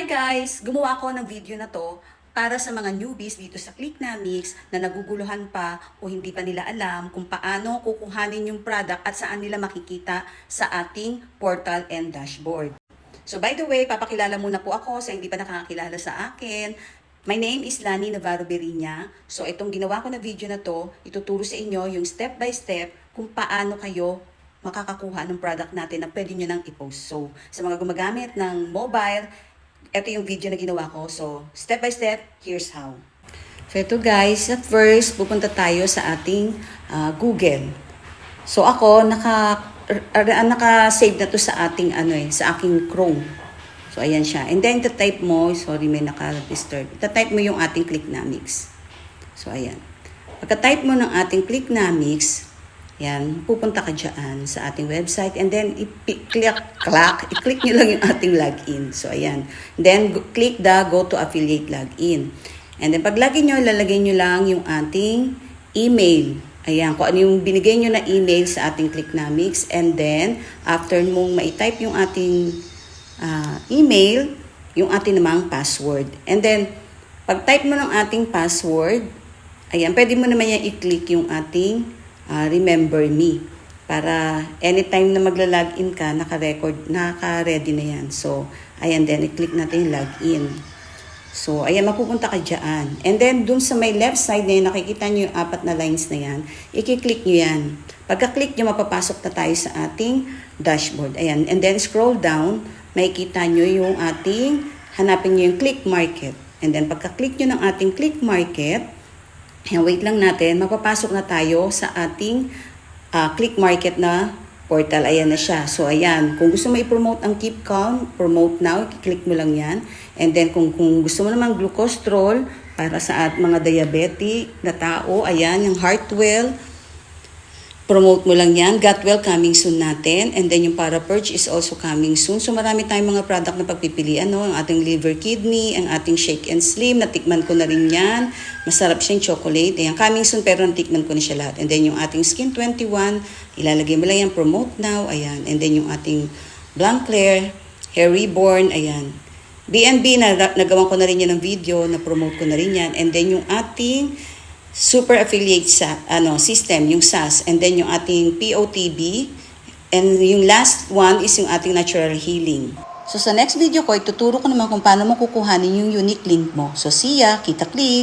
Hi guys! Gumawa ko ng video na to para sa mga newbies dito sa Clicknamics na naguguluhan pa o hindi pa nila alam kung paano kukuhanin yung product at saan nila makikita sa ating portal and dashboard. So by the way, papakilala muna po ako sa hindi pa nakakakilala sa akin. My name is Lani Navarro Berinya. So itong ginawa ko na video na to, ituturo sa inyo yung step by step kung paano kayo makakakuha ng product natin na pwede nyo nang i-post. So sa mga gumagamit ng mobile, ito yung video na ginawa ko. So, step by step, here's how. So, ito guys, at first, pupunta tayo sa ating Google. So, ako, naka-save na to sa ating, sa aking Chrome. So, ayan siya. And then, type mo, sorry, may naka-disturb. Type mo yung ating Clicknamics. So, ayan. Pagka-type mo ng ating Clicknamics, yan, pupunta ka dyan sa ating website and then i-click nyo lang yung ating login. So, ayan. Then, click the go to affiliate login. And then, pag login nyo, lalagay nyo lang yung ating email. Ayan, kung ano yung binigay nyo na email sa ating Clicknamics. And then, after mong ma-type yung ating email, yung ating namang password. And then, pag type mo ng ating password, ayan, pwede mo naman yan i-click yung ating remember me para anytime na magla-login ka, naka-ready na yan. So, ayan din, i-click natin yung login. So, ayan, mapupunta ka dyan. And then, dun sa may left side na yun, nakikita nyo yung apat na lines na yan, i-click nyo yan. Pagka-click nyo, mapapasok na tayo sa ating dashboard. Ayan, and then scroll down, makikita nyo yung ating, hanapin nyo yung click market. And then, pagka-click nyo ng ating click market, ayan, wait lang natin, mapapasok na tayo sa ating click market na portal. Ayan na siya. So, ayan, kung gusto mo i-promote ang Keep Calm, promote now, i-click mo lang yan. And then, kung gusto mo naman glucostrol para sa mga diabetic na tao, ayan, yung Heartwell, promote mo lang yan. Gotwell coming soon natin. And then yung para purge is also coming soon. So marami tayong mga product na pagpipilian. No? Ang ating liver kidney, ang ating shake and slim. Natikman ko na rin yan. Masarap siyang chocolate. Ayan, coming soon pero natikman ko na siya lahat. And then yung ating skin 21, ilalagay mo lang yan. Promote now. Ayan. And then yung ating Blanc Clair, Hair Reborn. Ayan. BNB, nagawan ko na rin yan ng video. Na-promote ko na rin yan. And then yung ating super affiliate system, yung SAS, and then yung ating POTB, and yung last one is yung ating natural healing. So sa next video ko, ituturo ko naman kung paano mo kukuhanin yung unique link mo. So see ya, kita click!